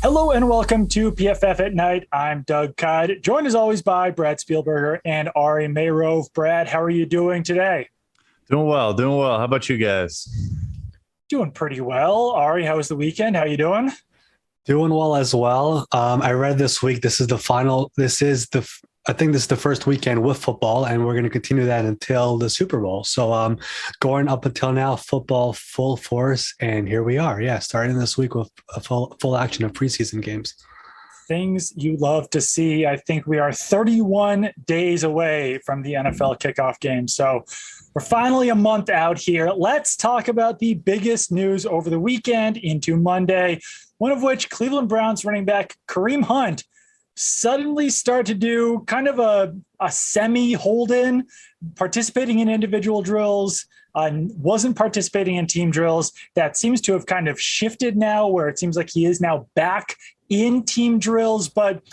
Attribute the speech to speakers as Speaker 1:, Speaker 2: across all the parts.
Speaker 1: Hello and welcome to PFF at Night. I'm Doug Kyed, joined as always by Brad Spielberger and Ari Meirov. Brad, how are you doing today?
Speaker 2: Doing well. How about you guys?
Speaker 1: Doing pretty well. Ari, how was the weekend? How you doing?
Speaker 3: Doing well as well. I read this week, I think this is the first weekend with football, and we're going to continue that until the Super Bowl. So going up until now, football full force, and here we are. Yeah, starting this week with a full action of preseason games.
Speaker 1: Things you love to see. I think we are 31 days away from the NFL kickoff game. So we're finally a month out here. Let's talk about the biggest news over the weekend into Monday, one of which Cleveland Browns running back Kareem Hunt suddenly start to do kind of a semi-hold-in, participating in individual drills, wasn't participating in team drills. That seems to have kind of shifted now, where it seems like he is now back in team drills. But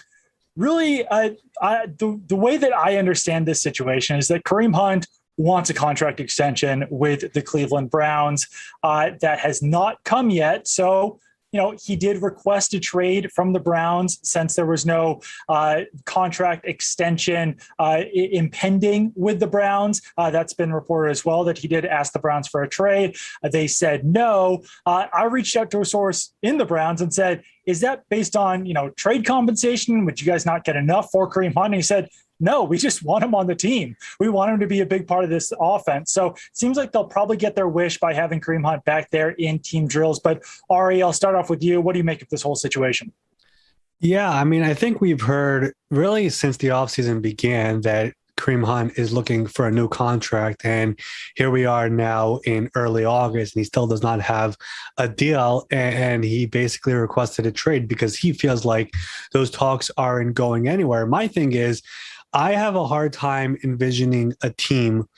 Speaker 1: really, the way that I understand this situation is that Kareem Hunt wants a contract extension with the Cleveland Browns. That has not come yet. So he did request a trade from the Browns since there was no contract extension impending with the Browns. That's been reported as well, that he did ask the Browns for a trade. They said no. I reached out to a source in the Browns and said, is that based on, trade compensation? Would you guys not get enough for Kareem Hunt? And he said, no, we just want him on the team. We want him to be a big part of this offense. So it seems like they'll probably get their wish by having Kareem Hunt back there in team drills. But Ari, I'll start off with you. What do you make of this whole situation?
Speaker 3: Yeah, I think we've heard really since the offseason began that Kareem Hunt is looking for a new contract. And here we are now in early August, and he still does not have a deal. And he basically requested a trade because he feels like those talks aren't going anywhere. My thing is, I have a hard time envisioning a team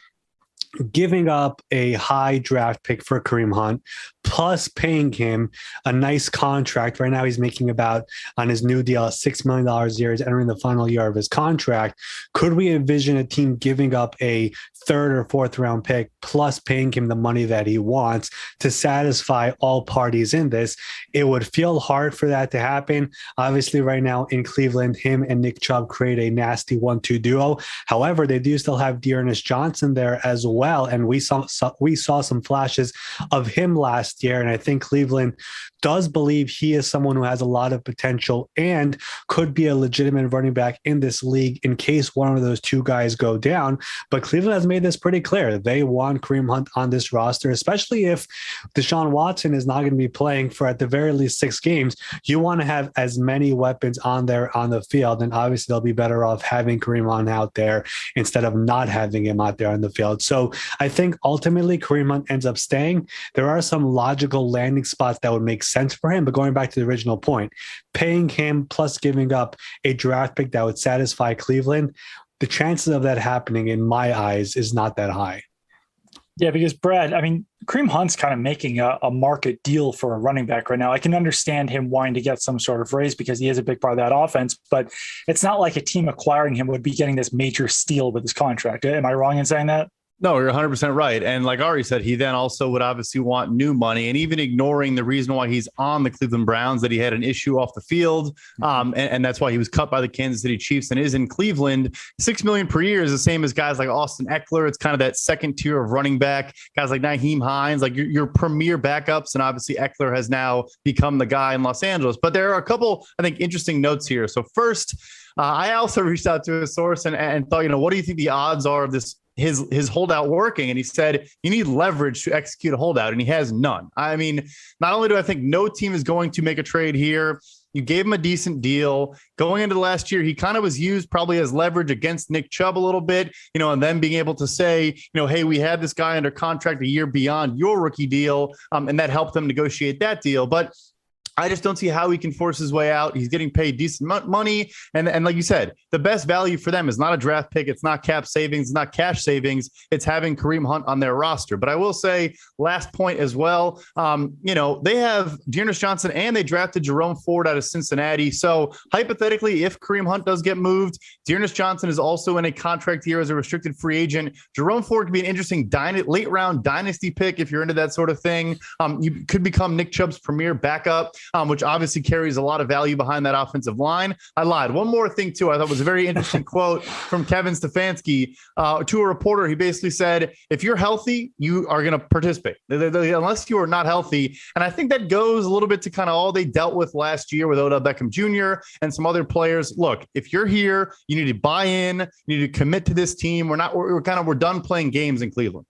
Speaker 3: giving up a high draft pick for Kareem Hunt, plus paying him a nice contract. Right now, he's making about, on his new deal, $6 million a year. He's entering the final year of his contract. Could we envision a team giving up a third or fourth round pick, plus paying him the money that he wants to satisfy all parties in this? It would feel hard for that to happen. Obviously, right now in Cleveland, him and Nick Chubb create a nasty 1-2 duo. However, they do still have Dearness Johnson there as well. And we saw some flashes of him last year. And I think Cleveland does believe he is someone who has a lot of potential and could be a legitimate running back in this league in case one of those two guys go down. But Cleveland has made this pretty clear. They want Kareem Hunt on this roster, especially if Deshaun Watson is not going to be playing for at the very least 6 games. You want to have as many weapons on there on the field, and obviously they'll be better off having Kareem Hunt out there instead of not having him out there on the field. So I think ultimately Kareem Hunt ends up staying. There are some logical landing spots that would make sense for him, but going back to the original point, paying him plus giving up a draft pick that would satisfy Cleveland, the chances of that happening in my eyes is not that high.
Speaker 1: Yeah, because Brad, Kareem Hunt's kind of making a market deal for a running back right now. I can understand him wanting to get some sort of raise because he is a big part of that offense, but it's not like a team acquiring him would be getting this major steal with his contract. Am I wrong in saying that?
Speaker 2: No, you're 100% right. And like Ari said, he then also would obviously want new money, and even ignoring the reason why he's on the Cleveland Browns, that he had an issue off the field. And that's why he was cut by the Kansas City Chiefs and is in Cleveland. $6 million per year is the same as guys like Austin Eckler. It's kind of that second tier of running back, guys like Nyheim Hines, like your premier backups. And obviously Eckler has now become the guy in Los Angeles. But there are a couple, I think, interesting notes here. So first, I also reached out to a source and thought, what do you think the odds are of this his holdout working? And he said, you need leverage to execute a holdout, and he has none. Not only do I think no team is going to make a trade here, you gave him a decent deal. Going into the last year, he kind of was used probably as leverage against Nick Chubb a little bit, and then being able to say, hey, we had this guy under contract a year beyond your rookie deal, and that helped them negotiate that deal. But I just don't see how he can force his way out. He's getting paid decent money. And like you said, the best value for them is not a draft pick. It's not cap savings. It's not cash savings. It's having Kareem Hunt on their roster. But I will say, last point as well, they have Dearness Johnson and they drafted Jerome Ford out of Cincinnati. So hypothetically, if Kareem Hunt does get moved, Dearness Johnson is also in a contract year as a restricted free agent. Jerome Ford could be an interesting late round dynasty pick if you're into that sort of thing. You could become Nick Chubb's premier backup. which obviously carries a lot of value behind that offensive line. I lied. One more thing, too, I thought was a very interesting quote from Kevin Stefanski to a reporter. He basically said, if you're healthy, you are going to participate unless you are not healthy. And I think that goes a little bit to kind of all they dealt with last year with Odell Beckham Jr. and some other players. Look, if you're here, you need to buy in, you need to commit to this team. We're done playing games in Cleveland.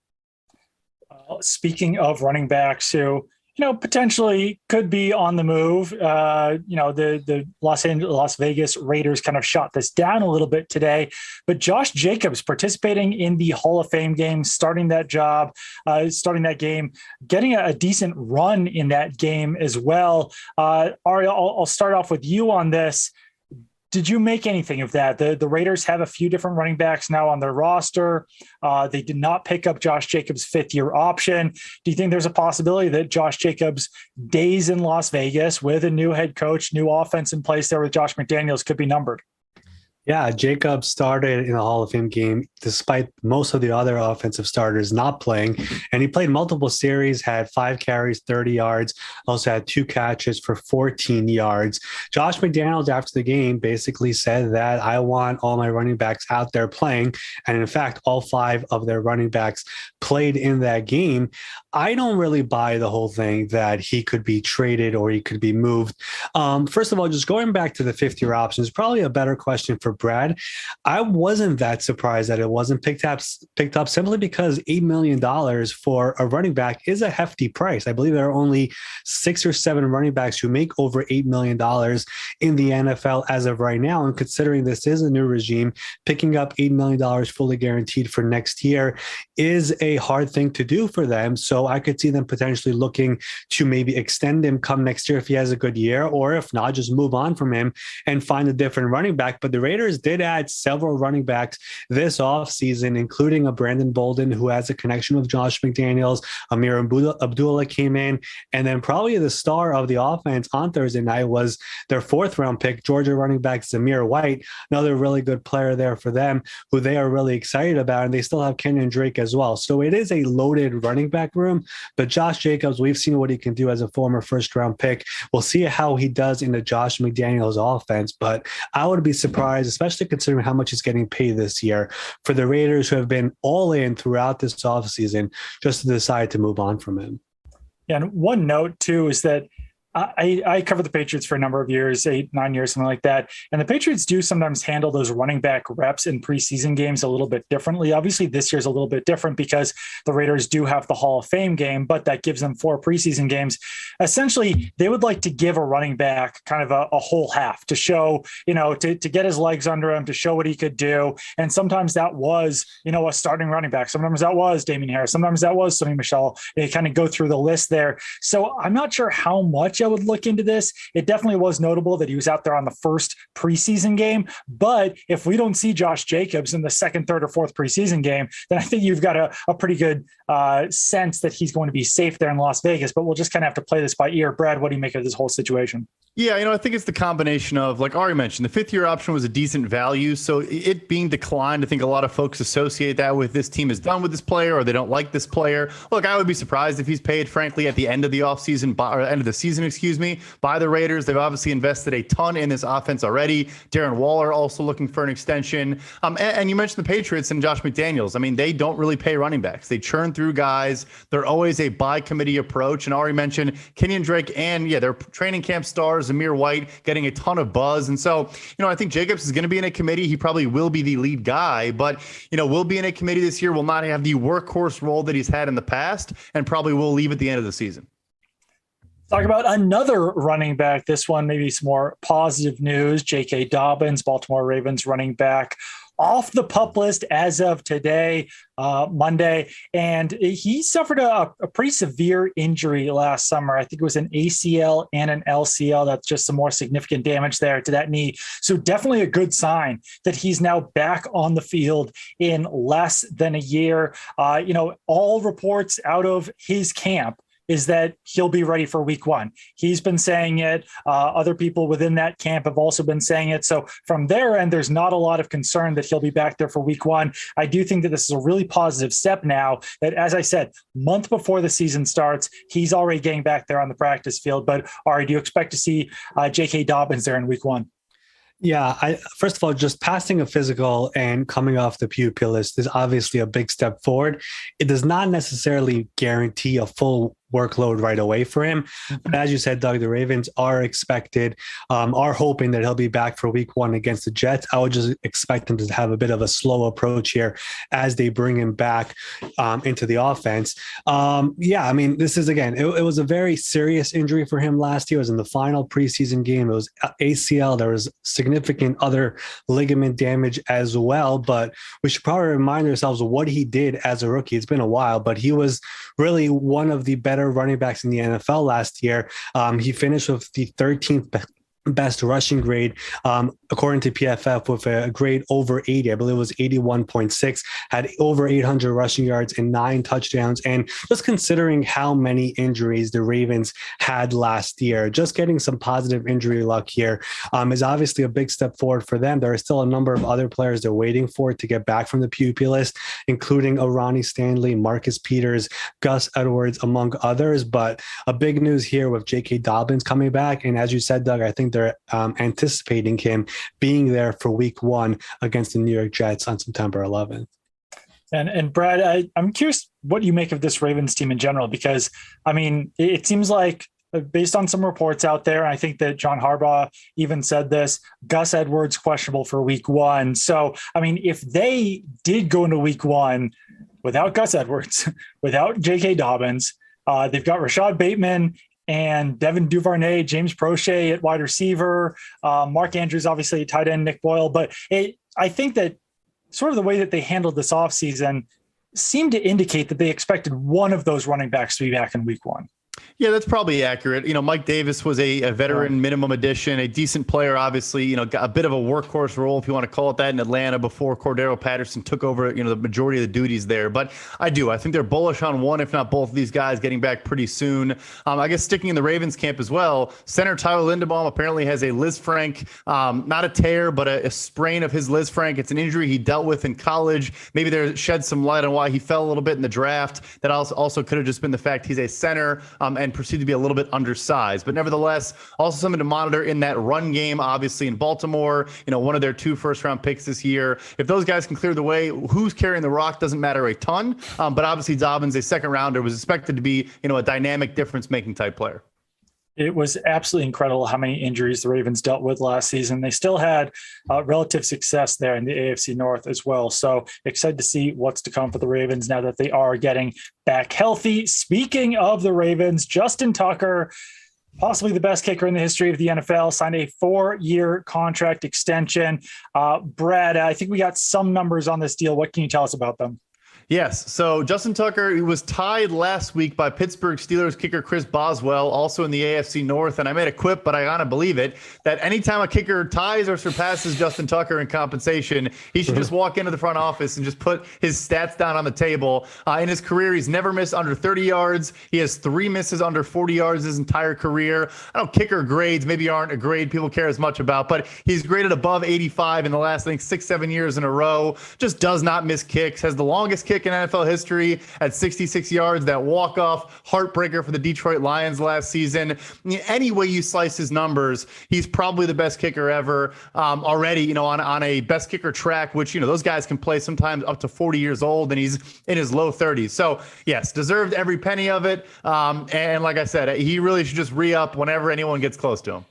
Speaker 1: Speaking of running backs who, potentially could be on the move. The Las Vegas Raiders kind of shot this down a little bit today, but Josh Jacobs participating in the Hall of Fame game, starting that game, getting a decent run in that game as well. Ari, I'll start off with you on this. Did you make anything of that? The Raiders have a few different running backs now on their roster. They did not pick up Josh Jacobs' fifth-year option. Do you think there's a possibility that Josh Jacobs' days in Las Vegas with a new head coach, new offense in place there with Josh McDaniels could be numbered?
Speaker 3: Yeah, Jacobs started in the Hall of Fame game despite most of the other offensive starters not playing. And he played multiple series, had 5 carries, 30 yards, also had 2 catches for 14 yards. Josh McDaniels, after the game, basically said that I want all my running backs out there playing. And in fact, all 5 of their running backs played in that game. I don't really buy the whole thing that he could be traded or he could be moved. First of all, just going back to the 5th-year option is probably a better question for Brad. I wasn't that surprised that it wasn't picked up simply because $8 million for a running back is a hefty price. I believe there are only 6 or 7 running backs who make over $8 million in the NFL as of right now. And considering this is a new regime, picking up $8 million fully guaranteed for next year is a hard thing to do for them. So I could see them potentially looking to maybe extend him come next year if he has a good year, or if not, just move on from him and find a different running back. But the Raiders did add several running backs this offseason, including a Brandon Bolden who has a connection with Josh McDaniels. Amir Abdullah came in, and then probably the star of the offense on Thursday night was their 4th-round pick, Georgia running back Zamir White, another really good player there for them, who they are really excited about, and they still have Kenyon Drake as well. So it is a loaded running back room, but Josh Jacobs, we've seen what he can do as a former 1st-round pick. We'll see how he does in the Josh McDaniels offense, but I would be surprised, especially considering how much he's getting paid this year, for the Raiders, who have been all in throughout this offseason, just to decide to move on from him.
Speaker 1: Yeah, and one note, too, is that I covered the Patriots for a number of years, 8, 9 years, something like that. And the Patriots do sometimes handle those running back reps in preseason games a little bit differently. Obviously, this year's a little bit different because the Raiders do have the Hall of Fame game, but that gives them 4 preseason games. Essentially, they would like to give a running back kind of a whole half to show, to get his legs under him, to show what he could do. And sometimes that was, a starting running back. Sometimes that was Damien Harris. Sometimes that was Sonny Michel. They kind of go through the list there. So I'm not sure how much I would look into this. It definitely was notable that he was out there on the first preseason game. But if we don't see Josh Jacobs in the 2nd, 3rd, or 4th preseason game, then I think you've got a pretty good sense that he's going to be safe there in Las Vegas. But we'll just kind of have to play this by ear. Brad, what do you make of this whole situation?
Speaker 2: Yeah, I think it's the combination of, like Ari mentioned, the 5th-year option was a decent value. So it being declined, I think a lot of folks associate that with this team is done with this player or they don't like this player. Look, I would be surprised if he's paid, frankly, at the end of the offseason, or end of the season, by the Raiders. They've obviously invested a ton in this offense already. Darren Waller also looking for an extension. And you mentioned the Patriots and Josh McDaniels. I mean, they don't really pay running backs. They churn through guys. They're always a by committee approach. And Ari mentioned Kenyon Drake and, their training camp stars, Zamir White, getting a ton of buzz. And so, I think Jacobs is going to be in a committee. He probably will be the lead guy, but, will be in a committee this year, will not have the workhorse role that he's had in the past, and probably will leave at the end of the season.
Speaker 1: Talk about another running back. This one, maybe some more positive news. J.K. Dobbins, Baltimore Ravens running back, off the PUP list as of today, Monday. And he suffered a pretty severe injury last summer. I think it was an ACL and an LCL. That's just some more significant damage there to that knee. So definitely a good sign that he's now back on the field in less than a year. All reports out of his camp is that he'll be ready for week one. He's been saying it. Other people within that camp have also been saying it. So from their end, there's not a lot of concern that he'll be back there for week one. I do think that this is a really positive step now that, as I said, month before the season starts, he's already getting back there on the practice field. But Ari, do you expect to see J.K. Dobbins there in week one?
Speaker 3: Yeah, first of all, just passing a physical and coming off the PUP list is obviously a big step forward. It does not necessarily guarantee a full workload right away for him. But as you said, Doug, the Ravens are hoping that he'll be back for week one against the Jets. I would just expect him to have a bit of a slow approach here as they bring him back into the offense. I mean, this is, again, it was a very serious injury for him last year. It was in the final preseason game. It was ACL. There was significant other ligament damage as well, but we should probably remind ourselves of what he did as a rookie. It's been a while, but he was really one of the better running backs in the NFL last year. He finished with the 13th best rushing grade, according to PFF, with a grade over 80. I believe it was 81.6, had over 800 rushing yards and 9 touchdowns. And just considering how many injuries the Ravens had last year, just getting some positive injury luck here is obviously a big step forward for them. There are still a number of other players they're waiting for to get back from the PUP list, including Ronnie Stanley, Marcus Peters, Gus Edwards, among others. But a big news here with J.K. Dobbins coming back. And as you said, Doug, I think they're anticipating him being there for week one against the New York Jets on September 11th.
Speaker 1: And Brad, I'm curious what you make of this Ravens team in general, because, I mean, it seems like, based on some reports out there, I think that John Harbaugh even said this, Gus Edwards questionable for week one. So, I mean, if they did go into week one without Gus Edwards, without J.K. Dobbins, they've got Rashad Bateman and Devin Duvernay, James Prochet at wide receiver, Mark Andrews, obviously tight end, Nick Boyle. But I think that sort of the way that they handled this offseason seemed to indicate that they expected one of those running backs to be back in week one.
Speaker 2: Yeah, that's probably accurate. You know, Mike Davis was a veteran minimum addition, a decent player, obviously, you know, got a bit of a workhorse role, if you want to call it that, in Atlanta before Cordero Patterson took over, you know, the majority of the duties there. But I think they're bullish on one, if not both of these guys getting back pretty soon. I guess sticking in the Ravens camp as well, center Tyler Linderbaum apparently has a Lisfranc, not a tear, but a sprain of his Lisfranc. It's an injury he dealt with in college. Maybe there shed some light on why he fell a little bit in the draft. That also could have just been the fact he's a center and perceived to be a little bit undersized. But nevertheless, also something to monitor in that run game, obviously in Baltimore, you know, one of their 2 first-round picks this year. If those guys can clear the way, who's carrying the rock doesn't matter a ton. But obviously Dobbins, a second-rounder, was expected to be, you know, a dynamic difference-making type player.
Speaker 1: It was absolutely incredible how many injuries the Ravens dealt with last season. They still had relative success there in the AFC North as well. So excited to see what's to come for the Ravens now that they are getting back healthy. Speaking of the Ravens, Justin Tucker, possibly the best kicker in the history of the NFL, signed a 4-year contract extension. Brad, I think we got some numbers on this deal. What can you tell us about them?
Speaker 2: Yes. So Justin Tucker, he was tied last week by Pittsburgh Steelers kicker Chris Boswell, also in the AFC North. And I made a quip, but I gotta believe it, that anytime a kicker ties or surpasses Justin Tucker in compensation, he should just walk into the front office and just put his stats down on the table. In his career, he's never missed under 30 yards. He has 3 misses under 40 yards his entire career. I know kicker grades maybe aren't a grade people care as much about, but he's graded above 85 in the last, I think, 6-7 years in a row. Just does not miss kicks. Has the longest kick in NFL history at 66 yards, that walk-off heartbreaker for the Detroit Lions last season. Any way you slice his numbers, he's probably the best kicker ever already, you know, on a best kicker track, which, you know, those guys can play sometimes up to 40 years old, and he's in his low 30s. So, yes, deserved every penny of it. And like I said, he really should just re-up whenever anyone gets close to him.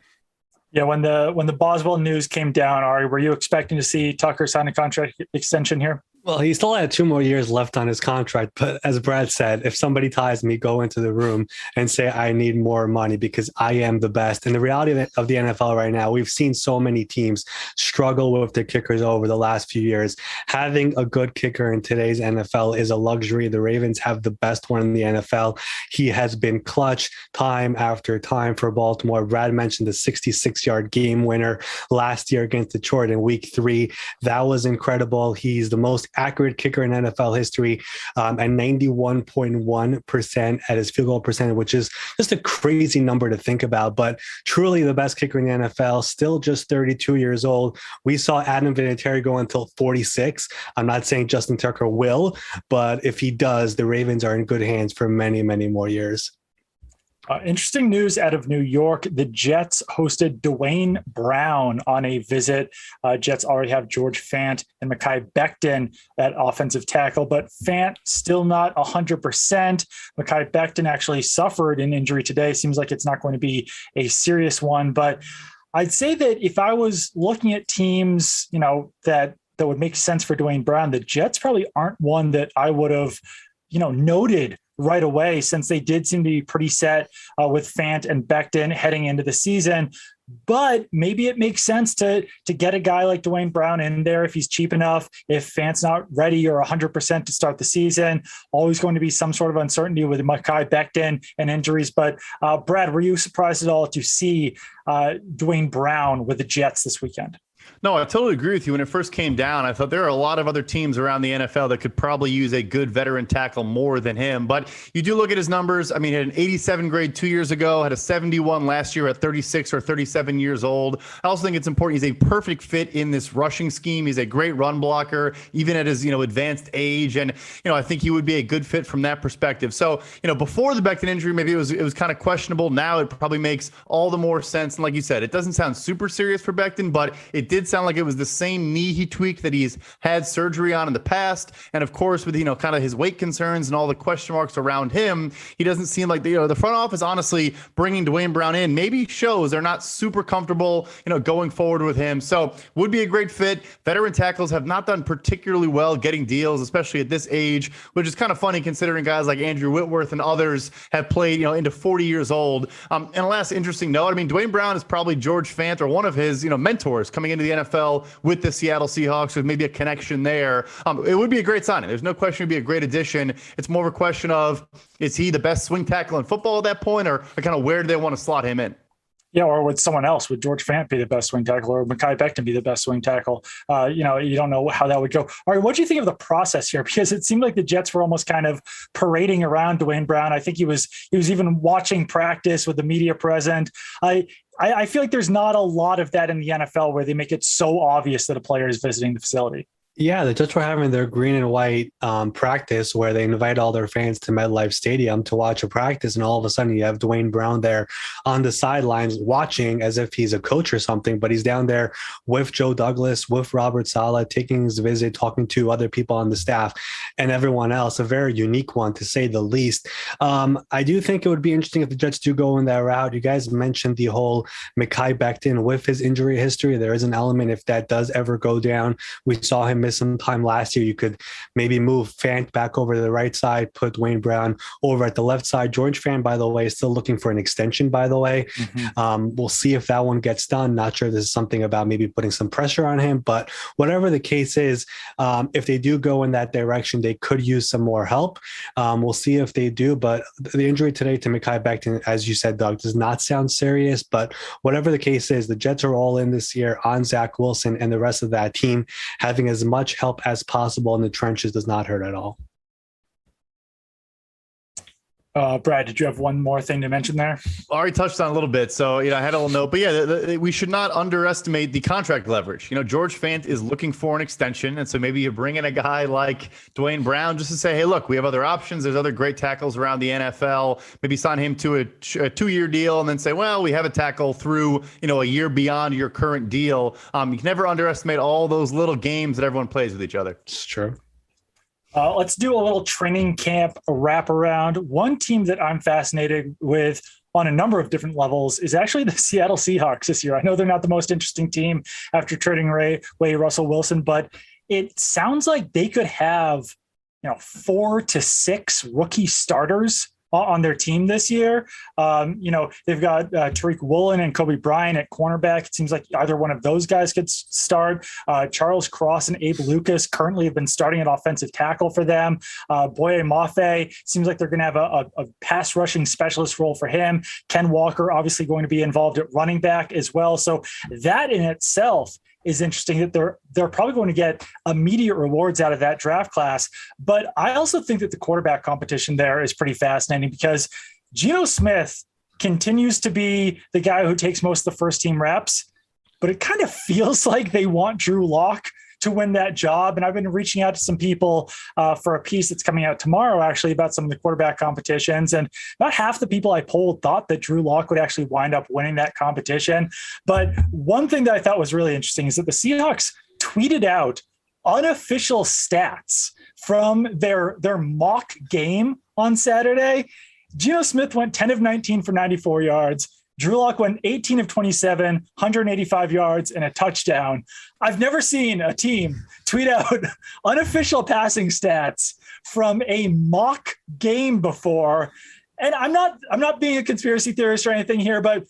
Speaker 1: Yeah, when the Boswell news came down, Ari, were you expecting to see Tucker sign a contract extension here?
Speaker 3: Well, he still had 2 more years left on his contract. But as Brad said, if somebody ties me, go into the room and say, I need more money because I am the best. And the reality of the NFL right now, we've seen so many teams struggle with their kickers over the last few years. Having a good kicker in today's NFL is a luxury. The Ravens have the best one in the NFL. He has been clutch time after time for Baltimore. Brad mentioned the 66-yard game winner last year against Detroit in week 3. That was incredible. He's the most accurate kicker in NFL history, at 91.1% at his field goal percentage, which is just a crazy number to think about, but truly the best kicker in the NFL, still just 32 years old. We saw Adam Vinatieri go until 46. I'm not saying Justin Tucker will, but if he does, the Ravens are in good hands for many, many more years.
Speaker 1: Interesting news out of New York. The Jets hosted Duane Brown on a visit. Jets already have George Fant and Mekhi Becton at offensive tackle, but Fant still not 100%. Mekhi Becton actually suffered an injury today. Seems like it's not going to be a serious one, but I'd say that if I was looking at teams, that would make sense for Duane Brown, the Jets probably aren't one that I would have, noted right away, since they did seem to be pretty set with Fant and Becton heading into the season. But maybe it makes sense to get a guy like Duane Brown in there if he's cheap enough. If Fant's not ready or 100% to start the season, always going to be some sort of uncertainty with Mekhi Becton and injuries. But Brad, were you surprised at all to see Duane Brown with the Jets this weekend?
Speaker 2: No, I totally agree with you. When it first came down, I thought there are a lot of other teams around the NFL that could probably use a good veteran tackle more than him. But you do look at his numbers. I mean, he had an 87 grade 2 years ago, had a 71 last year at 36 or 37 years old. I also think it's important. He's a perfect fit in this rushing scheme. He's a great run blocker, even at his, advanced age. And, I think he would be a good fit from that perspective. So, before the Becton injury, maybe it was kind of questionable. Now it probably makes all the more sense. And like you said, it doesn't sound super serious for Becton, but it did sound like it was the same knee he tweaked that he's had surgery on in the past. And of course, with, kind of his weight concerns and all the question marks around him, he doesn't seem like the front office, honestly, bringing Duane Brown in maybe shows they're not super comfortable, going forward with him. So would be a great fit. Veteran tackles have not done particularly well getting deals, especially at this age, which is kind of funny considering guys like Andrew Whitworth and others have played, into 40 years old. And a last interesting note, I mean, Duane Brown is probably George Fant or one of his, mentors coming into the NFL with the Seattle Seahawks, with maybe a connection there. It would be a great signing. There's no question it would be a great addition. It's more of a question of, is he the best swing tackle in football at that point, or kind of where do they want to slot him in?
Speaker 1: Yeah, or would someone else, would George Fant be the best swing tackle, or Mekhi Becton be the best swing tackle? You don't know how that would go. All right, what do you think of the process here? Because it seemed like the Jets were almost kind of parading around Duane Brown. I think he was even watching practice with the media present. I feel like there's not a lot of that in the NFL where they make it so obvious that a player is visiting the facility.
Speaker 3: Yeah, the Jets were having their green and white practice where they invite all their fans to MetLife Stadium to watch a practice. And all of a sudden you have Duane Brown there on the sidelines watching as if he's a coach or something, but he's down there with Joe Douglas, with Robert Saleh, taking his visit, talking to other people on the staff and everyone else. A very unique one, to say the least. I do think it would be interesting if the Jets do go in that route. You guys mentioned the whole Mekhi Becton with his injury history. There is an element if that does ever go down. We saw him miss some time last year. You could maybe move Fant back over to the right side, put Duane Brown over at the left side. George Fant, by the way, is still looking for an extension, by the way. Mm-hmm. We'll see if that one gets done. Not sure this is something about maybe putting some pressure on him, but whatever the case is, if they do go in that direction, they could use some more help. We'll see if they do, but the injury today to Mekhi Becton, as you said, Doug, does not sound serious, but whatever the case is, the Jets are all in this year on Zach Wilson and the rest of that team. Having as much help as possible in the trenches does not hurt at all.
Speaker 1: Brad, did you have one more thing to mention there?
Speaker 2: Already touched on a little bit. So, I had a little note, but yeah, we should not underestimate the contract leverage. George Fant is looking for an extension. And so maybe you bring in a guy like Duane Brown just to say, hey, look, we have other options. There's other great tackles around the NFL. Maybe sign him to a 2-year deal and then say, well, we have a tackle through, a year beyond your current deal. You can never underestimate all those little games that everyone plays with each other.
Speaker 3: It's true.
Speaker 1: Let's do a little training camp wraparound. One team that I'm fascinated with on a number of different levels is actually the Seattle Seahawks this year. I know they're not the most interesting team after trading away Russell Wilson, but it sounds like they could have 4 to 6 rookie starters on their team this year. They've got Tariq Woolen and Kobe Bryant at cornerback. It seems like either one of those guys could start. Charles Cross and Abe Lucas currently have been starting at offensive tackle for them. Boye Mafe seems like they're going to have a pass rushing specialist role for him. Ken Walker obviously going to be involved at running back as well. So that in itself is interesting that they're probably going to get immediate rewards out of that draft class. But I also think that the quarterback competition there is pretty fascinating because Geno Smith continues to be the guy who takes most of the first team reps, but it kind of feels like they want Drew Lock to win that job. And I've been reaching out to some people for a piece that's coming out tomorrow, actually, about some of the quarterback competitions. And about half the people I polled thought that Drew Lock would actually wind up winning that competition. But one thing that I thought was really interesting is that the Seahawks tweeted out unofficial stats from their mock game on Saturday. Geno Smith went 10 of 19 for 94 yards. Drew Lock went 18 of 27, 185 yards and a touchdown. I've never seen a team tweet out unofficial passing stats from a mock game before. And I'm not being a conspiracy theorist or anything here, but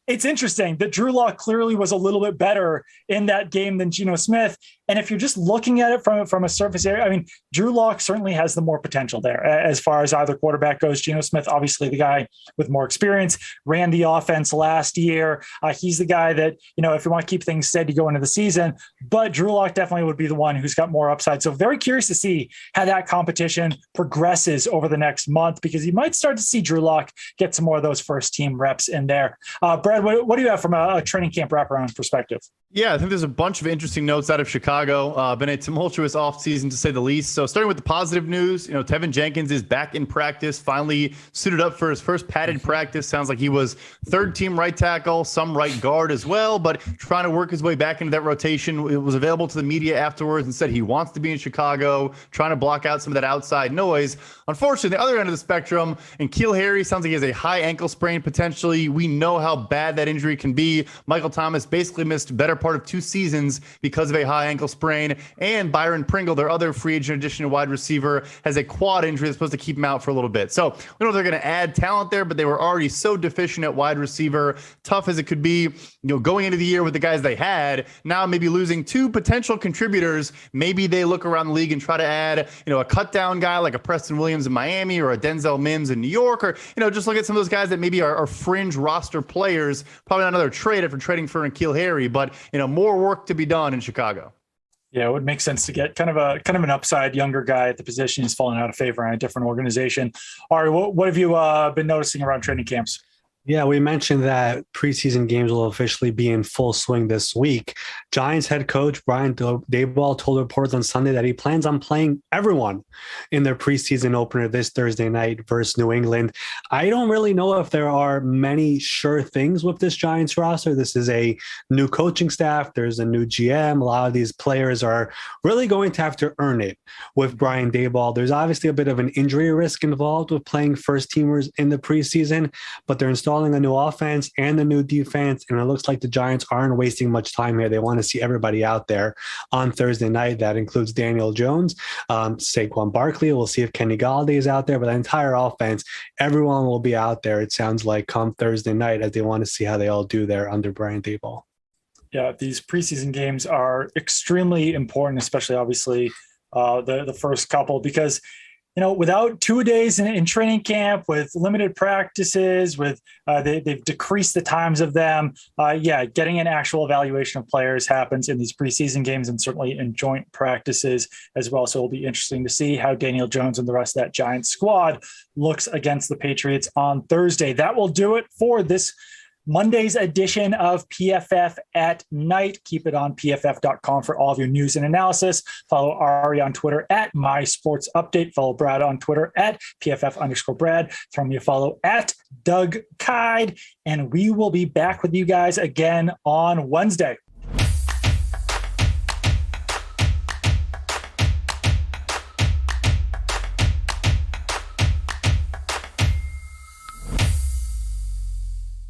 Speaker 1: it's interesting that Drew Lock clearly was a little bit better in that game than Geno Smith. And if you're just looking at it from a surface area, I mean, Drew Lock certainly has the more potential there as far as either quarterback goes. Geno Smith, obviously the guy with more experience, ran the offense last year. He's the guy that, if you want to keep things steady going into the season, but Drew Lock definitely would be the one who's got more upside. So very curious to see how that competition progresses over the next month, because you might start to see Drew Lock get some more of those first team reps in there. Brad, what do you have from a training camp wraparound perspective?
Speaker 2: Yeah, I think there's a bunch of interesting notes out of Chicago. Been a tumultuous offseason, to say the least. So starting with the positive news, Tevin Jenkins is back in practice, finally suited up for his first padded practice. Sounds like he was third team right tackle, some right guard as well, but trying to work his way back into that rotation. It was available to the media afterwards and said he wants to be in Chicago, trying to block out some of that outside noise. Unfortunately, the other end of the spectrum, and N'Keal Harry sounds like he has a high ankle sprain potentially. We know how bad that injury can be. Michael Thomas basically missed better part of 2 seasons because of a high ankle sprain, and Byron Pringle, their other free agent addition to wide receiver, has a quad injury that's supposed to keep him out for a little bit. So we don't know if they're going to add talent there, but they were already so deficient at wide receiver, tough as it could be, going into the year with the guys they had. Now maybe losing 2 potential contributors, maybe they look around the league and try to add, a cut down guy like a Preston Williams in Miami or a Denzel Mims in New York, or, just look at some of those guys that maybe are fringe roster players. Probably not another trade after trading for N'Keal Harry, but, more work to be done in Chicago.
Speaker 1: Yeah, it would make sense to get kind of an upside younger guy at the position who's fallen out of favor in a different organization. Ari, what have you been noticing around training camps?
Speaker 3: Yeah, we mentioned that preseason games will officially be in full swing this week. Giants head coach Brian Daboll told reporters on Sunday that he plans on playing everyone in their preseason opener this Thursday night versus New England. I don't really know if there are many sure things with this Giants roster. This is a new coaching staff. There's a new GM. A lot of these players are really going to have to earn it with Brian Daboll. There's obviously a bit of an injury risk involved with playing first teamers in the preseason, but they're installing a new offense and a new defense, and it looks like the Giants aren't wasting much time here. They want to see everybody out there on Thursday night. That includes Daniel Jones, Saquon Barkley. We'll see if Kenny Golladay is out there, but the entire offense, everyone will be out there, it sounds like, come Thursday night, as they want to see how they all do there under Brian Daboll.
Speaker 1: Yeah, these preseason games are extremely important, especially obviously the first couple, because without 2 days in training camp, with limited practices, with they've decreased the times of them. Getting an actual evaluation of players happens in these preseason games and certainly in joint practices as well. So it'll be interesting to see how Daniel Jones and the rest of that Giants squad looks against the Patriots on Thursday. That will do it for this Monday's edition of PFF at Night. Keep it on pff.com for all of your news and analysis. Follow Ari on Twitter at MySportsUpdate. Follow Brad on Twitter at PFF_Brad. Throw me a follow at Doug Kyed. And we will be back with you guys again on Wednesday.